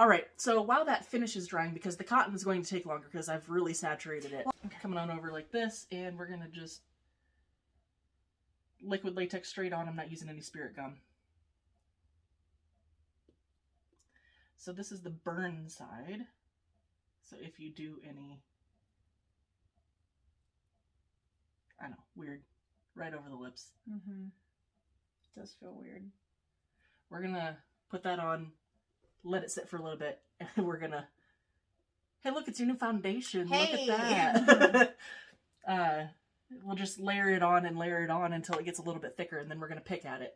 All right, so while that finishes drying, because the cotton is going to take longer because I've really saturated it, coming on over like this, and we're going to just liquid latex straight on. I'm not using any spirit gum. So this is the burn side. So if you do any, I don't know, weird, right over the lips. Mm-hmm. It does feel weird. We're going to put that on, let it sit for a little bit, and we're going to, hey, look, it's your new foundation. Hey. Look at that. We'll just layer it on until it gets a little bit thicker, and then we're going to pick at it.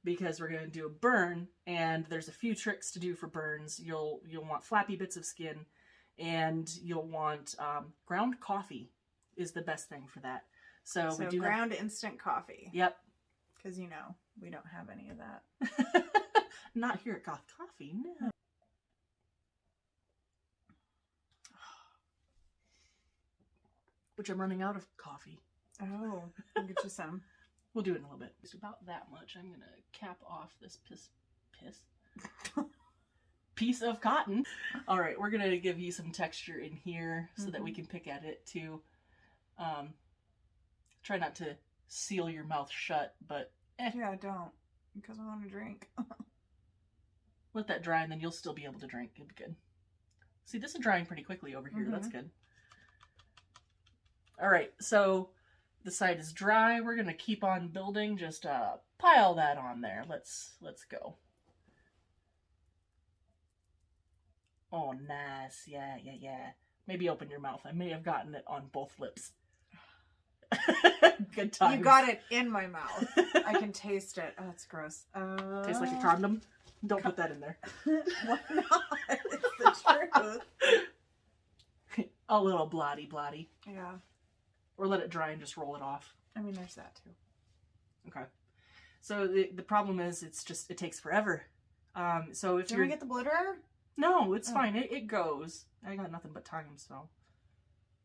Because we're going to do a burn, and there's a few tricks to do for burns. You'll want flappy bits of skin, and you'll want ground coffee is the best thing for that. So we do ground instant coffee. Yep. Because, you know, we don't have any of that. Not here at Goth Coffee, no. Which I'm running out of coffee. Oh, I'll get you some. We'll do it in a little bit. It's about that much. I'm going to cap off this piece of cotton. All right, we're going to give you some texture in here so that we can pick at it too. Try not to seal your mouth shut, but Yeah, don't. Because I want to drink. Let that dry and then you'll still be able to drink. It'll be good. See, this is drying pretty quickly over here. That's good. All right, so the side is dry. We're going to keep on building. Just pile that on there. Let's go. Oh, nice. Yeah. Maybe open your mouth. I may have gotten it on both lips. Good times. You got it in my mouth. I can taste it. Oh, it's gross. Tastes like a condom. Don't put that in there. Why not? It's the truth. A little blotty. Yeah. Or let it dry and just roll it off. I mean, there's that too. Okay. So the problem is it takes forever. So if Can we get the blow dryer? No, it's fine. It goes. I got nothing but time, so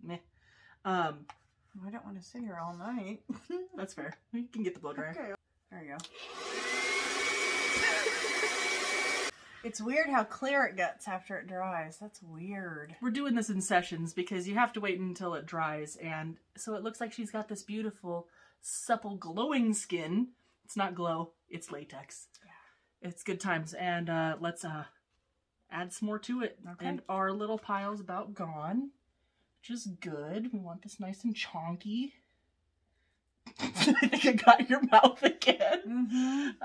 meh. I don't want to sit here all night. That's fair. You can get the blow dryer. Okay. There you go. It's weird how clear it gets after it dries. That's weird. We're doing this in sessions because you have to wait until it dries, and so it looks like she's got this beautiful, supple, glowing skin. It's not glow, it's latex. Yeah. It's good times, and let's add some more to it. Okay. And our little pile's about gone, which is good. We want this nice and chonky. I think I got your mouth again.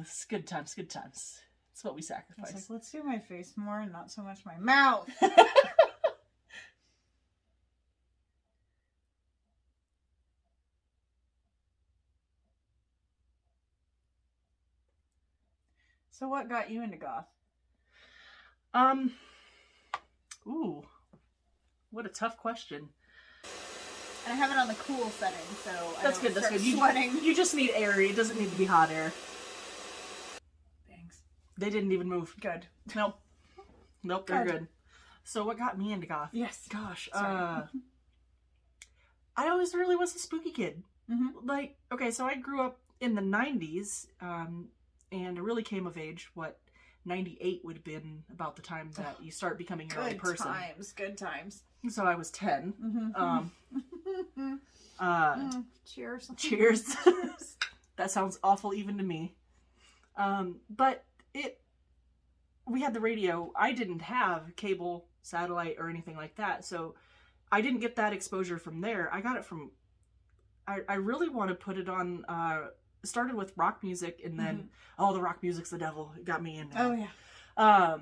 It's good times, good times. That's what we sacrifice. Like, let's do my face more and not so much my mouth. So what got you into goth? Ooh, what a tough question. And I have it on the cool setting, so that's good. That's good. You just need air. It doesn't need to be hot air. Thanks. They didn't even move. Good. Nope. They're good. So what got me into goth? Yes. Gosh. I always really was a spooky kid. Like, okay, so I grew up in the 90s, and I really came of age, 98 would have been about the time that you start becoming your own person. Good times. So I was 10. Cheers. Cheers. That sounds awful even to me. But we had the radio. I didn't have cable, satellite, or anything like that. So I didn't get that exposure from there. I got it from, I really want to put it on, started with rock music, and then, the rock music's the devil. It got me in there. Oh, yeah.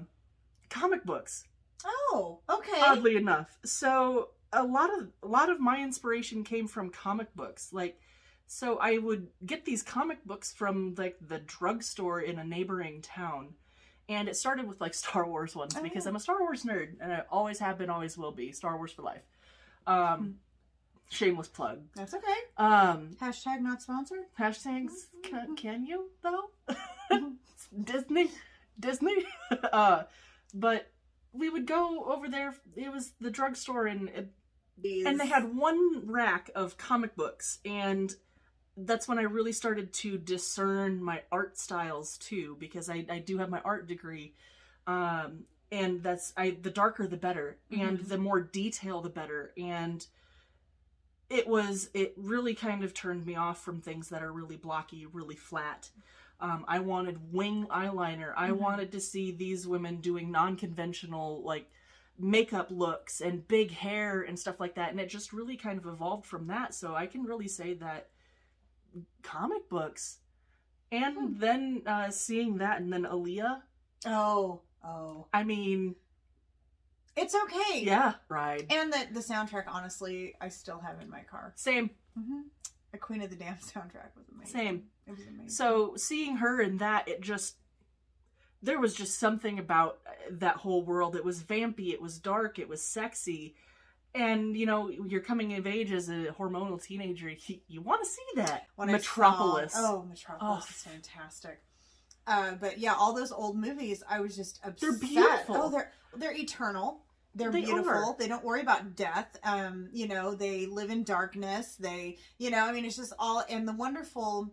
Comic books. Oh, okay. Oddly enough. So a lot of my inspiration came from comic books. Like, so I would get these comic books from, like, the drugstore in a neighboring town. And it started with, like, Star Wars ones, because I'm a Star Wars nerd, and I always have been, always will be. Star Wars for life. Shameless plug. That's okay. Hashtag not sponsored. Hashtags, can you, though? Disney. But we would go over there. It was the drugstore, and they had one rack of comic books, and that's when I really started to discern my art styles too, because I do have my art degree. And the darker the better, and the more detail the better. And it really kind of turned me off from things that are really blocky, really flat. I wanted wing eyeliner. I wanted to see these women doing non-conventional, like, makeup looks and big hair and stuff like that. And it just really kind of evolved from that. So I can really say that comic books, and then seeing that, and then Aaliyah. Oh. I mean, it's okay. Yeah. Right. And the soundtrack, honestly, I still have in my car. Same. The Queen of the Damned soundtrack was amazing. Same. It was amazing. So seeing her in that, there was just something about that whole world. It was vampy, it was dark, it was sexy. And, you know, you're coming of age as a hormonal teenager. You want to see that. Metropolis. Metropolis is fantastic. But yeah, all those old movies, I was just obsessed. They're beautiful. Oh, they're eternal. They're beautiful. Are. They don't worry about death. You know, they live in darkness. It's just all, and the wonderful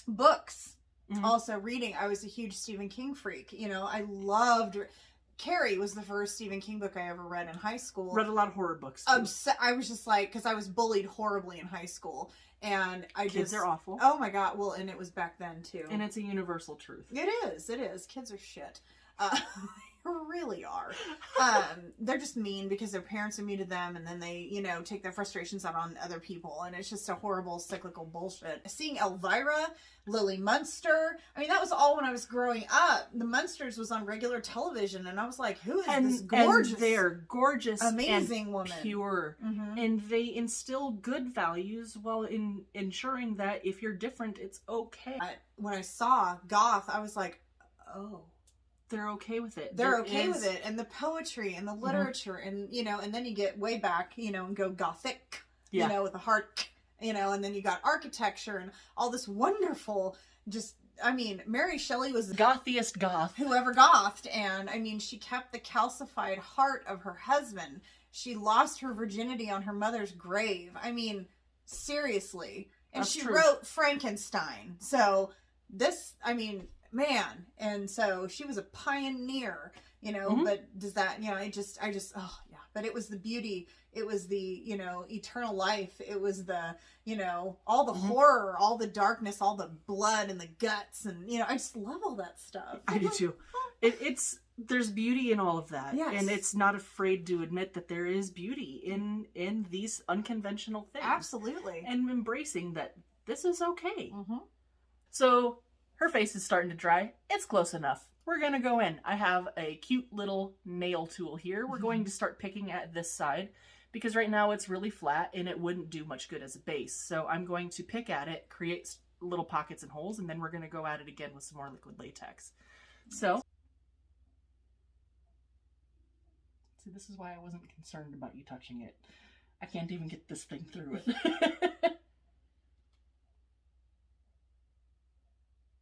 books. Also reading. I was a huge Stephen King freak. You know, I loved Carrie was the first Stephen King book I ever read in high school. Read a lot of horror books too. I was just like, because I was bullied horribly in high school. And Kids are awful. Oh my God. Well, and it was back then too. And it's a universal truth. It is. Kids are shit. They really are. They're just mean because their parents are mean to them, and then they, you know, take their frustrations out on other people, and it's just a horrible cyclical bullshit. Seeing Elvira, Lily Munster, I mean, that was all when I was growing up. The Munsters was on regular television, and I was like, who is this gorgeous? And they're gorgeous, amazing and woman, pure, and they instill good values while ensuring that if you're different, it's okay. When I saw Goth, I was like, oh. They're okay with it. They're okay with it. And the poetry and the literature and, you know, and then you get way back, you know, and go Gothic, you know, with a heart, you know, and then you got architecture and all this wonderful, Mary Shelley was the gothiest goth. Whoever gothed. And, I mean, she kept the calcified heart of her husband. She lost her virginity on her mother's grave. I mean, seriously. And That's she true. wrote Frankenstein. So this, man, and so she was a pioneer, you know, but does that, you know, but it was the beauty, it was the, you know, eternal life, it was the, you know, all the horror, all the darkness, all the blood and the guts, and, you know, I just love all that stuff. I do too. There's beauty in all of that. Yes. And it's not afraid to admit that there is beauty in these unconventional things. Absolutely. And embracing that this is okay. So her face is starting to dry. It's close enough. We're going to go in. I have a cute little nail tool here. We're going to start picking at this side because right now it's really flat and it wouldn't do much good as a base. So I'm going to pick at it, create little pockets and holes, and then we're going to go at it again with some more liquid latex. So, see, this is why I wasn't concerned about you touching it. I can't even get this thing through it.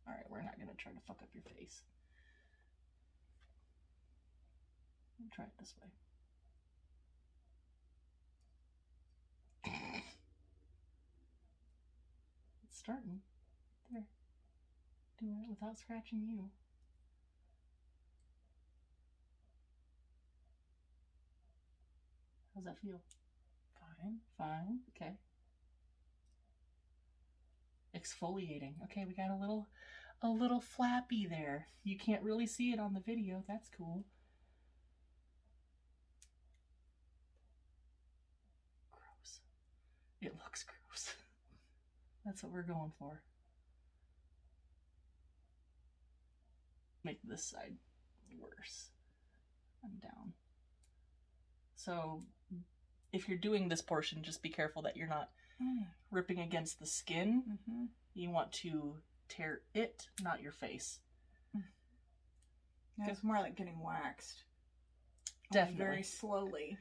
Alright, we're not going to try to fuck up your face. Let me try it this way. It's starting. There. Doing it without scratching you. How's that feel? Fine, okay. Exfoliating. Okay, we got a little flappy there. You can't really see it on the video. That's cool. Gross. It looks gross. That's what we're going for. Make this side worse. I'm down. So if you're doing this portion, just be careful that you're not ripping against the skin. You want to tear it, not your face. Yeah, it's more like getting waxed. Definitely. Very slowly.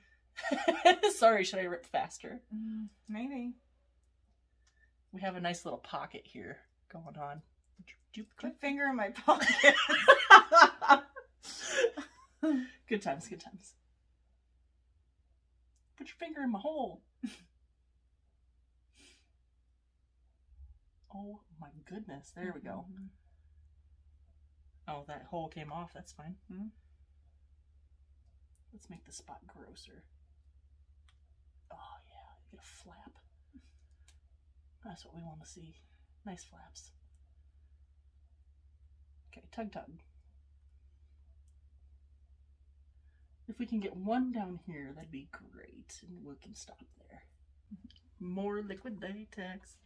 Sorry, should I rip faster? Maybe. We have a nice little pocket here going on. Put a finger in my pocket. Good times, good times. Put your finger in my hole. Oh my goodness, there we go. Oh, that hole came off, that's fine. Let's make the spot grosser. Oh yeah, get a flap. That's what we want to see. Nice flaps. Okay, tug tug. If we can get one down here, that'd be great. And we can stop there. More liquid latex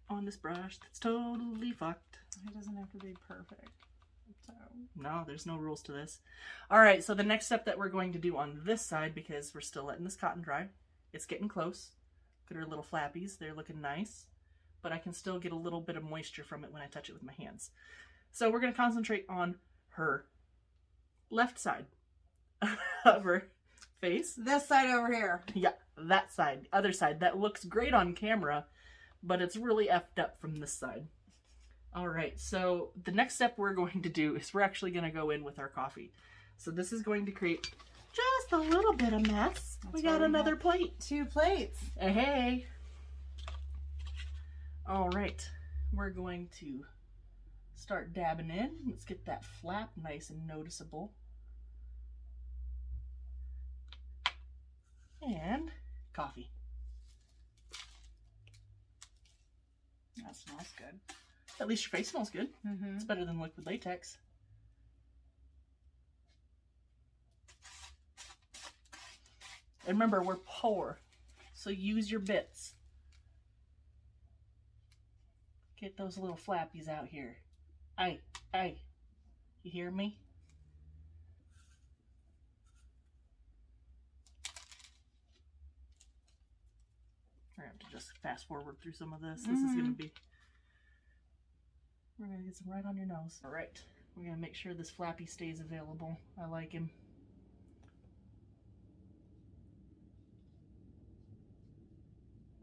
on this brush that's totally fucked. It doesn't have to be perfect. So. No, there's no rules to this. Alright, so the next step that we're going to do on this side, because we're still letting this cotton dry, it's getting close. Look at her little flappies. They're looking nice. But I can still get a little bit of moisture from it when I touch it with my hands. So we're going to concentrate on her left side of her face. This side over here. Yeah, that side. Other side. That looks great on camera, but it's really effed up from this side. Alright, so the next step we're going to do is we're actually going to go in with our coffee. So this is going to create just a little bit of mess. We got another plate. 2 plates. Hey. Alright, we're going to start dabbing in. Let's get that flap nice and noticeable. And coffee. That smells good. At least your face smells good. Mm-hmm. It's better than liquid latex. And remember, we're poor, so use your bits. Get those little flappies out here. Aye, aye. You hear me? We're going to have to just fast forward through some of this. This is going to be... We're going to get some right on your nose. Alright, we're going to make sure this flappy stays available. I like him.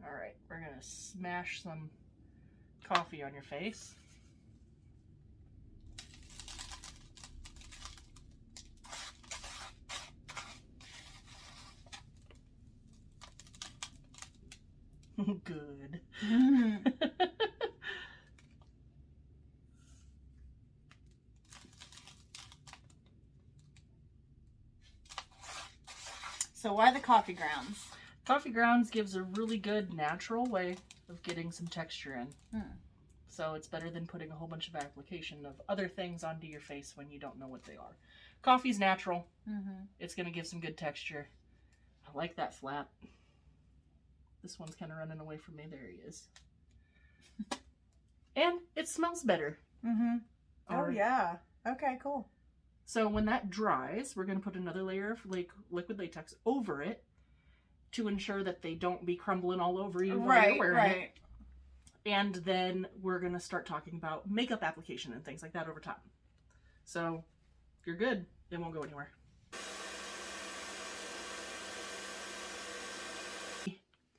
Alright, we're going to smash some coffee on your face. Good. So why the coffee grounds? Coffee grounds gives a really good natural way of getting some texture in. So it's better than putting a whole bunch of application of other things onto your face when you don't know what they are. Coffee's natural. It's going to give some good texture. I like that flap. This one's kind of running away from me. There he is. And it smells better. Oh, yeah. Okay, cool. So when that dries, we're going to put another layer of liquid latex over it to ensure that they don't be crumbling all over you while you're wearing it. And then we're going to start talking about makeup application and things like that over top. So you're good. It won't go anywhere.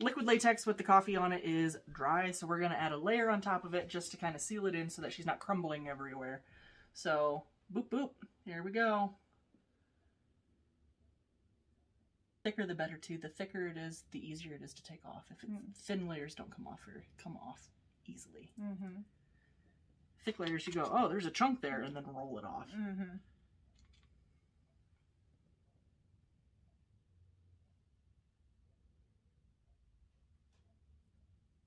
Liquid latex with the coffee on it is dry, so we're going to add a layer on top of it just to kind of seal it in so that she's not crumbling everywhere. So, boop boop, here we go. The thicker the better too. The thicker it is, the easier it is to take off. If thin layers don't come off easily. Thick layers, you go, oh, there's a chunk there, and then roll it off.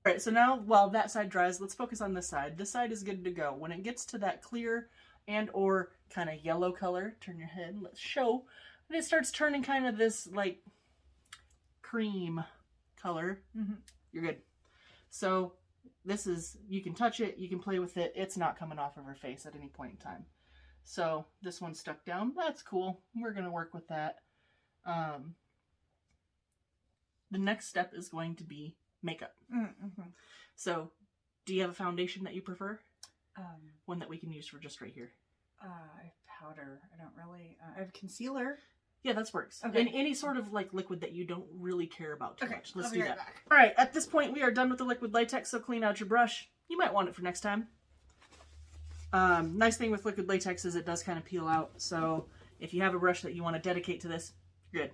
Alright, so now while that side dries, let's focus on this side. This side is good to go. When it gets to that clear and or kind of yellow color, turn your head, let's show. When it starts turning kind of this like cream color, you're good. So this is, you can touch it, you can play with it, it's not coming off of her face at any point in time. So this one's stuck down, that's cool. We're going to work with that. The next step is going to be makeup. So, do you have a foundation that you prefer? One that we can use for just right here. I have powder. I don't really. I have concealer. Yeah, that works. Okay. And any sort of like liquid that you don't really care about too much. Let's do that. Back. All right, at this point we are done with the liquid latex, so clean out your brush. You might want it for next time. Nice thing with liquid latex is it does kind of peel out, so if you have a brush that you want to dedicate to this, you're good.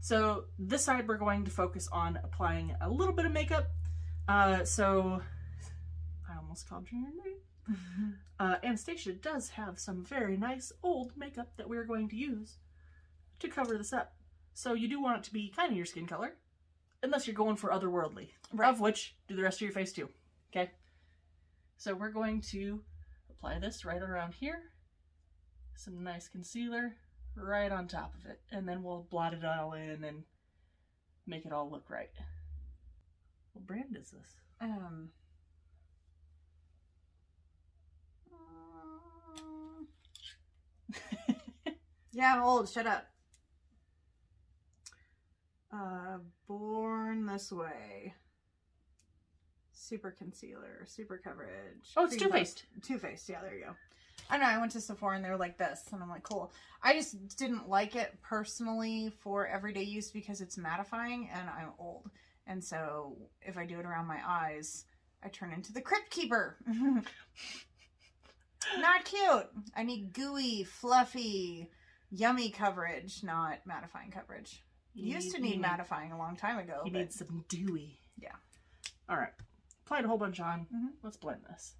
So this side we're going to focus on applying a little bit of makeup. So I almost called you your name. Anastasia does have some very nice old makeup that we're going to use to cover this up. So you do want it to be kind of your skin color, unless you're going for otherworldly, Right. of which do the rest of your face too. Okay? So we're going to apply this right around here. Some nice concealer right on top of it. And then we'll blot it all in and make it all look right. What brand is this? Yeah, I'm old. Shut up. Born This Way. Super concealer, super coverage. Oh, it's Too Faced. Too Faced, yeah, there you go. I know, I went to Sephora and they were like this, and I'm like, cool. I just didn't like it personally for everyday use because it's mattifying and I'm old. And so if I do it around my eyes, I turn into the Crypt Keeper. Not cute. I need gooey, fluffy, yummy coverage, not mattifying coverage. Used to need mattifying a long time ago. You need some dewy. Yeah. All right. Applied a whole bunch on. Let's blend this.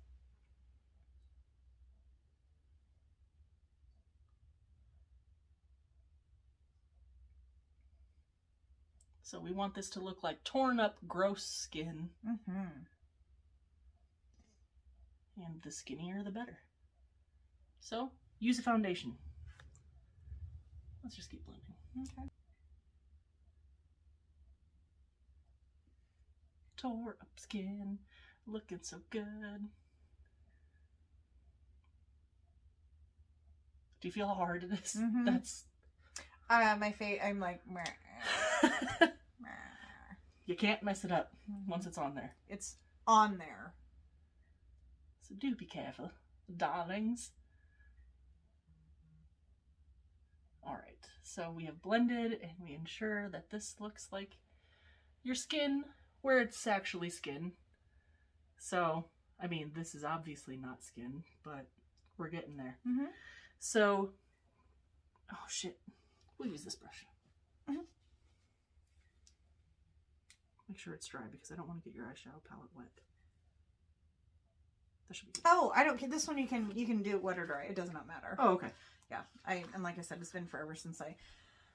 So we want this to look like torn up, gross skin. And the skinnier, the better. So use a foundation. Let's just keep blending. Okay. Tore up skin, looking so good. Do you feel how hard it is? That's my face. I'm like, meh. You can't mess it up once it's on there. It's on there. So do be careful, darlings. Alright, so we have blended and we ensure that this looks like your skin where it's actually skin. So, I mean, this is obviously not skin, but we're getting there. So, oh shit, we'll use this brush. Make sure it's dry because I don't want to get your eyeshadow palette wet. That should be good. Oh, I don't care. This one you can do it wet or dry. It does not matter. Oh, okay. Yeah, and like I said, it's been forever since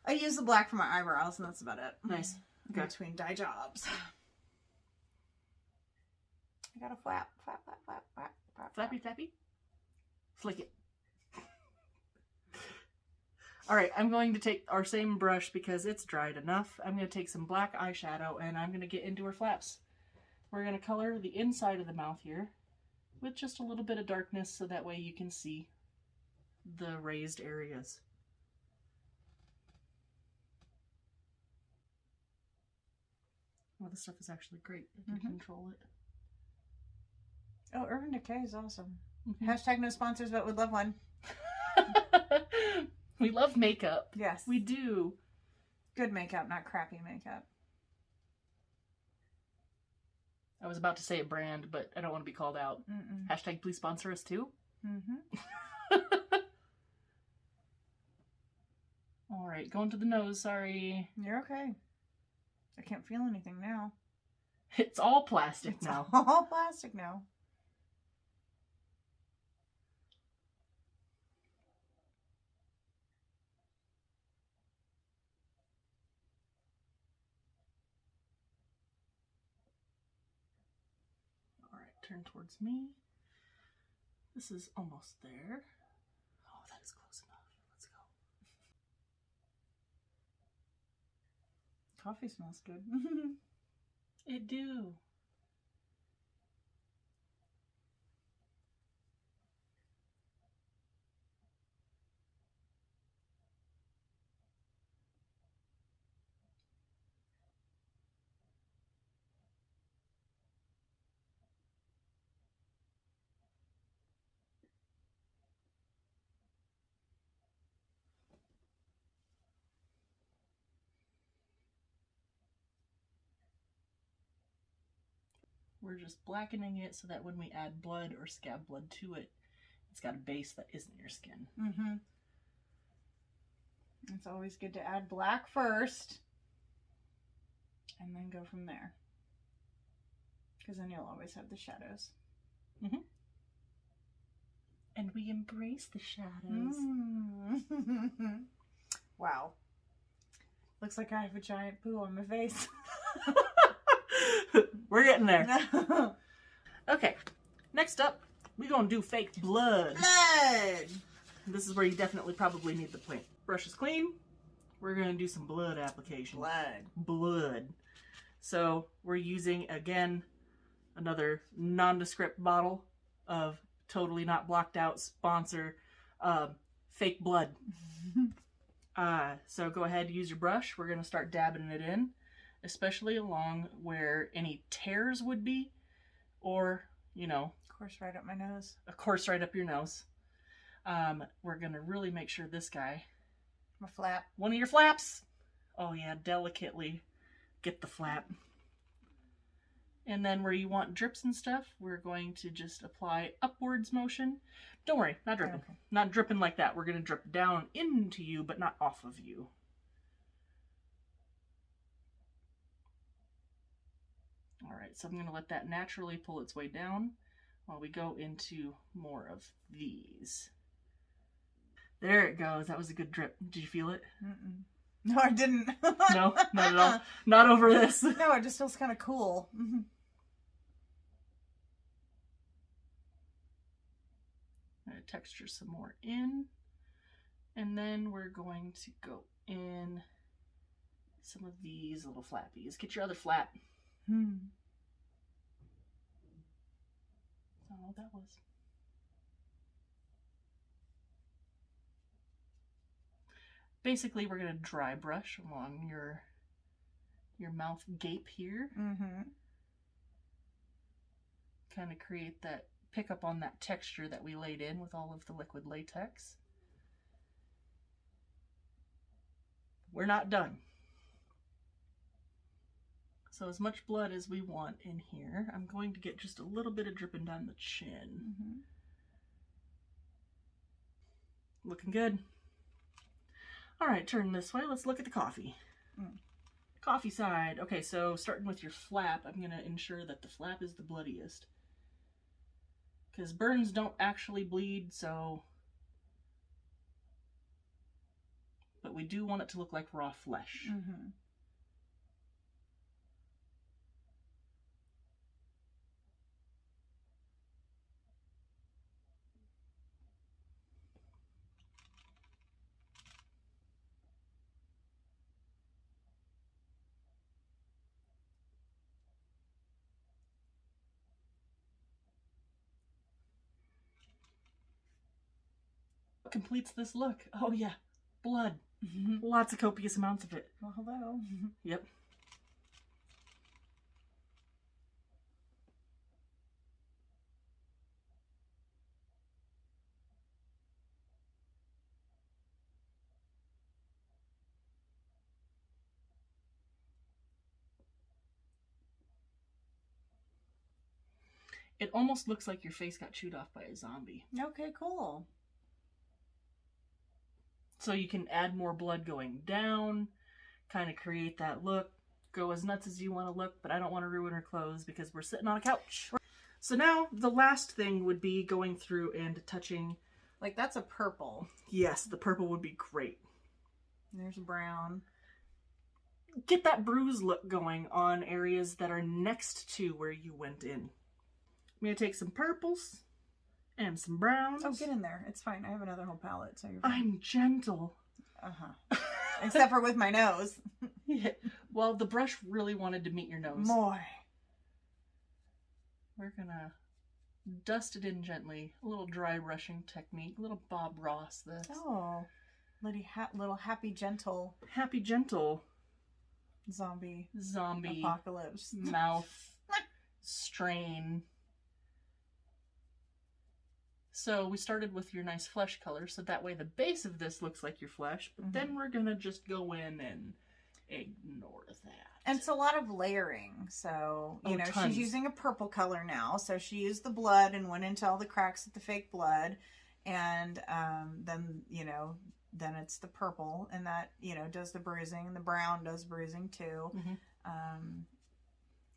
I used the black for my eyebrows, and that's about it. Nice. Okay. Between dye jobs. I got a flap. Flappy, flappy. Flick it. All right, I'm going to take our same brush because it's dried enough. I'm going to take some black eyeshadow and I'm going to get into her flaps. We're going to color the inside of the mouth here with just a little bit of darkness so that way you can see the raised areas. Well, this stuff is actually great. I can control it. Oh, Urban Decay is awesome. Hashtag no sponsors, but would love one. We love makeup. Yes. We do. Good makeup, not crappy makeup. I was about to say a brand, but I don't want to be called out. Hashtag please sponsor us too. All right, going to the nose, sorry. You're okay. I can't feel anything now. It's all plastic now. All plastic now. All right, turn towards me. This is almost there. Oh, that is close enough. Let's go. Coffee smells good. It do. We're just blackening it so that when we add blood or scab blood to it, it's got a base that isn't your skin. It's always good to add black first and then go from there. Because then you'll always have the shadows. And we embrace the shadows. Wow. Looks like I have a giant poo on my face. We're getting there. Okay, next up, we're gonna do fake blood. Blood! This is where you definitely probably need the paint. Brush is clean. We're gonna do some blood application. Blood. So we're using, again, another nondescript bottle of totally not blocked out sponsor fake blood. So go ahead, use your brush. We're gonna start dabbing it in, especially along where any tears would be, or, you know, Of course, right up my nose. of course, right up your nose. We're gonna really make sure this guy, My flap. one of your flaps. Oh yeah, delicately get the flap. And then where you want drips and stuff, we're going to just apply upwards motion. Don't worry, not dripping. Okay. Not dripping like that. We're going to drip down into you, but not off of you. All right, so I'm going to let that naturally pull its way down while we go into more of these. There it goes. That was a good drip. Did you feel it? Mm-mm. No, I didn't. No, not at all. Not over this. No, it just feels kind of cool. Texture some more in, and then we're going to go in some of these little flappies. Get your other flap. I don't know what that was. Basically, we're going to dry brush along your mouth gape here. Kind of create that, pick up on that texture that we laid in with all of the liquid latex. We're not done. So as much blood as we want in here, I'm going to get just a little bit of dripping down the chin. Looking good. All right, turn this way. Let's look at the coffee. Coffee side. Okay, so starting with your flap, I'm going to ensure that the flap is the bloodiest. Because burns don't actually bleed, so... But we do want it to look like raw flesh. What completes this look? Oh yeah, blood. Lots of copious amounts of it. Well, hello. Yep. It almost looks like your face got chewed off by a zombie. Okay, cool. So you can add more blood going down, kind of create that look. Go as nuts as you want to look, but I don't want to ruin her clothes because we're sitting on a couch. So now the last thing would be going through and touching. Like, that's a purple. Yes, the purple would be great. There's brown. Get that bruise look going on areas that are next to where you went in. I'm going to take some purples and some browns. Oh, get in there. It's fine. I have another whole palette, so you're fine. I'm gentle. Except for with my nose. Yeah. Well, the brush really wanted to meet your nose. More. We're going to dust it in gently. A little dry brushing technique. A little Bob Ross this. Oh. Little happy, gentle. Happy, gentle. Zombie. Apocalypse. Mouth. Strain. So we started with your nice flesh color, so that way the base of this looks like your flesh, but then we're going to just go in and ignore that. And it's a lot of layering, so, you know, tons. she's using a purple color now, so she used the blood and went into all the cracks of the fake blood, and then, you know, then it's the purple, and that, you know, does the bruising, and the brown does bruising too.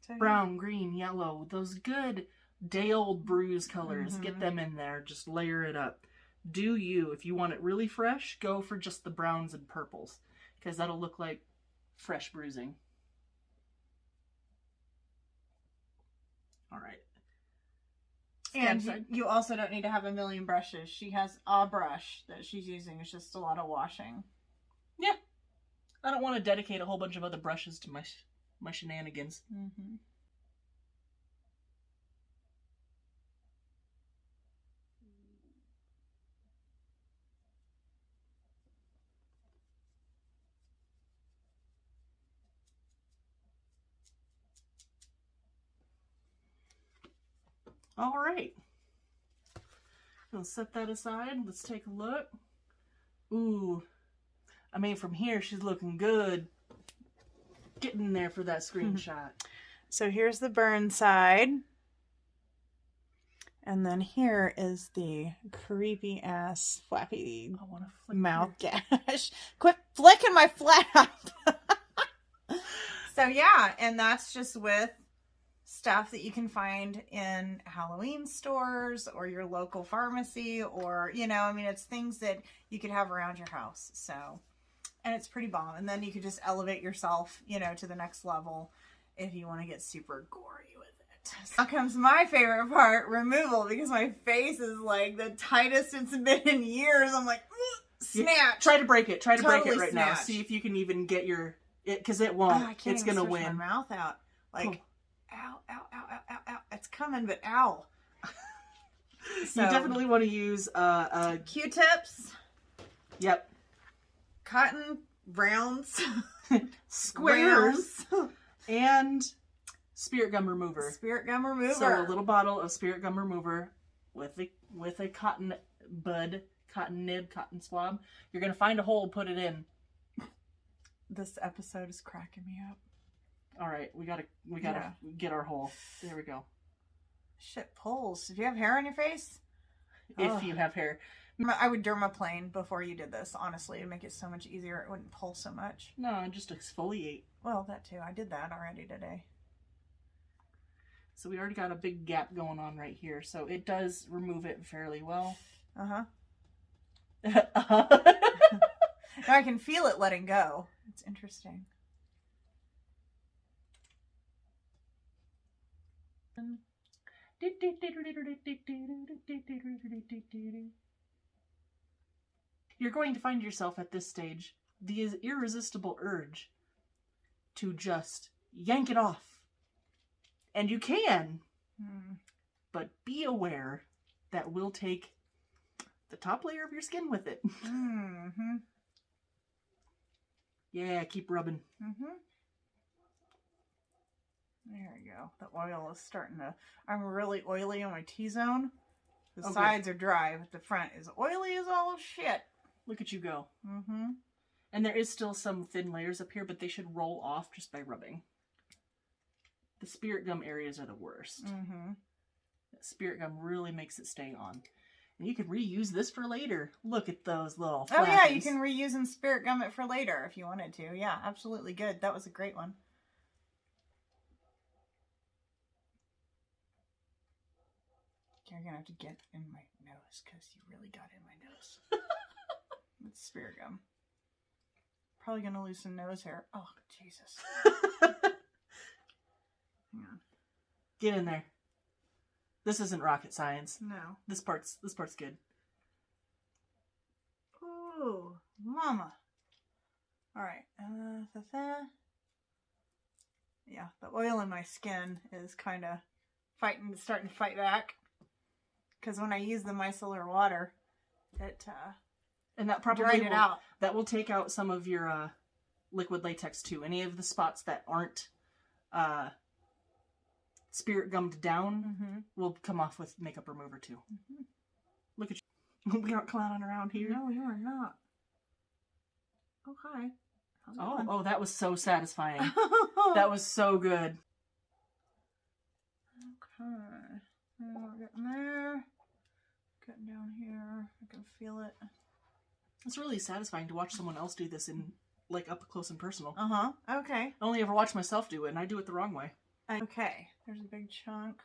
So, brown, green, yellow, those good day-old bruise colors. Get them in there. Just layer it up. Do you. If you want it really fresh, go for just the browns and purples, because that'll look like fresh bruising. All right. And you also don't need to have a million brushes. She has a brush that she's using. It's just a lot of washing. Yeah. I don't want to dedicate a whole bunch of other brushes to my shenanigans. Mm-hmm. All right. We'll set that aside. Let's take a look. Ooh. I mean, from here, she's looking good. Getting there for that screenshot. So here's the burn side. And then here is the creepy ass flappy mouth gash. Quit flicking my flap. So yeah, and that's just with stuff that you can find in Halloween stores or your local pharmacy, or, you know, I mean, it's things that you could have around your house. So, and it's pretty bomb. And then you could just elevate yourself, you know, to the next level if you want to get super gory with it. Now comes my favorite part, removal, because my face is like the tightest it's been in years. I'm like, snatch. Yeah, try to break it. Try to totally break it right snatch. now. See if you can even get because it won't. I can't it's even gonna stretch win. my mouth out. Like, ow, ow, ow, ow, ow, ow. It's coming, but ow. So, you definitely want to use Q-tips. Yep. Cotton rounds. Squares. And spirit gum remover. Spirit gum remover. So a little bottle of spirit gum remover with a cotton nib, cotton swab. You're gonna find a hole, put it in. This episode is cracking me up. All right, we gotta get our hole. There we go. Shit pulls. If you have hair on your face, If you have hair, I would dermaplane before you did this. Honestly, to make it so much easier, it wouldn't pull so much. no, just exfoliate. Well, that too. I did that already today. So we already got a big gap going on right here. So it does remove it fairly well. Uh-huh. Uh-huh. Now I can feel it letting go. It's interesting. You're going to find yourself at this stage the irresistible urge to just yank it off. And you can, but be aware that we'll take the top layer of your skin with it. Mm-hmm. Yeah, keep rubbing. Mm-hmm. There we go. The oil is starting to... I'm really oily on my T-zone. The sides are dry, but the front is oily as all shit. Look at you go. Mm-hmm. And there is still some thin layers up here, but they should roll off just by rubbing. The spirit gum areas are the worst. Mm-hmm. Spirit gum really makes it stay on. And you could reuse this for later. Look at those little Oh yeah, you flappings. can reuse and spirit gum it for later if you wanted to. Yeah, absolutely good. That was a great one. You're gonna have to get in my nose because you really got in my nose. With spirit gum. Probably gonna lose some nose hair. Oh, Jesus. Hang on. Get in there. This isn't rocket science. No. This part's good. Ooh, mama. Alright. Yeah, the oil in my skin is kind of starting to fight back. Because when I use the micellar water, it And that probably dried it out. That will take out some of your liquid latex too. Any of the spots that aren't spirit gummed down will come off with makeup remover too. Mm-hmm. Look at you. We aren't clowning around here. No, you are not. Okay. Oh, that was so satisfying. That was so good. Okay. Getting there. Getting down here. I can feel it. It's really satisfying to watch someone else do this in, like, up close and personal. Uh-huh. Okay. I only ever watch myself do it, and I do it the wrong way. Okay. There's a big chunk.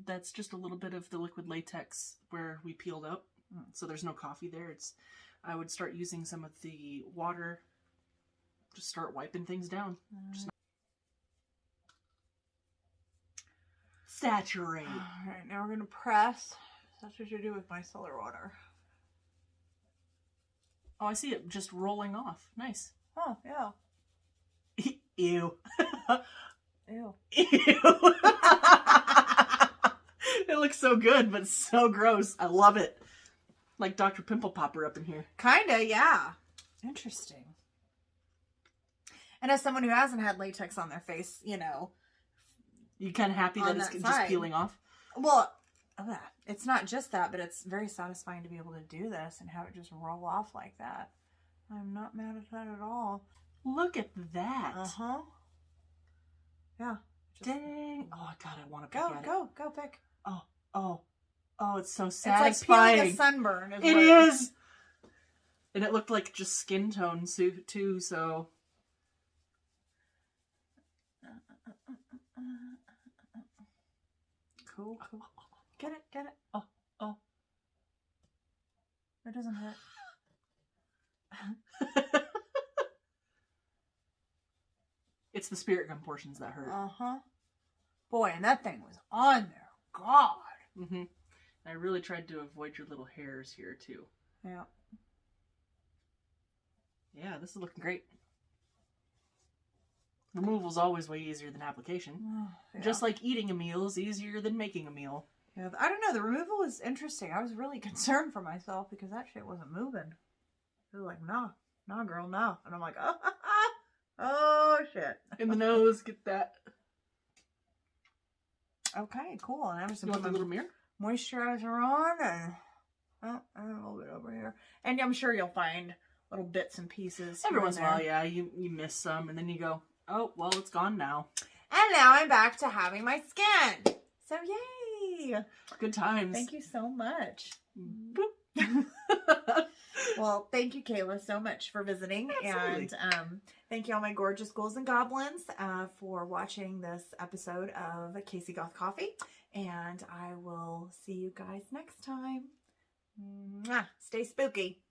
That's just a little bit of the liquid latex where we peeled up. So there's no coffee there. I would start using some of the water. Just start wiping things down. Just saturate. All right, now we're going to press. That's what you do with micellar water. Oh, I see it just rolling off. Nice. Oh, yeah. Ew. Ew. Ew. It looks so good, but so gross. I love it. Like Dr. Pimple Popper up in here. Kinda, yeah. Interesting. And as someone who hasn't had latex on their face, you know. You kind of happy that it's just peeling off? Well, it's not just that, but it's very satisfying to be able to do this and have it just roll off like that. I'm not mad at that at all. Look at that. Uh-huh. Yeah. Dang. Oh, God, I want to pick at it. Go pick. Oh, it's so satisfying. It's like peeling a sunburn. It is. And it looked like just skin tone too, so. Cool. Get it. Oh. It doesn't hurt. It's the spirit gum portions that hurt. Uh-huh. Boy, and that thing was on there. God. Mm-hmm. I really tried to avoid your little hairs here, too. Yeah. Yeah, this is looking great. Removal's always way easier than application. Yeah. Just like eating a meal is easier than making a meal. Yeah, I don't know. The removal was interesting. I was really concerned for myself because that shit wasn't moving. It was like, nah, girl, no. And I'm like, oh, shit. In the nose, get that. Okay, cool. And I'm just going to put the little mirror? Moisturizer on and a little bit over here. And I'm sure you'll find little bits and pieces. Every once in a while, yeah. You miss some and then you go, oh, well, it's gone now. And now I'm back to having my skin. So, yay. Good times. Thank you so much. Boop. Well, thank you, Kayla, so much for visiting. Absolutely. And thank you, all my gorgeous ghouls and goblins, for watching this episode of Casey Goth Coffee. And I will see you guys next time. Mwah. Stay spooky.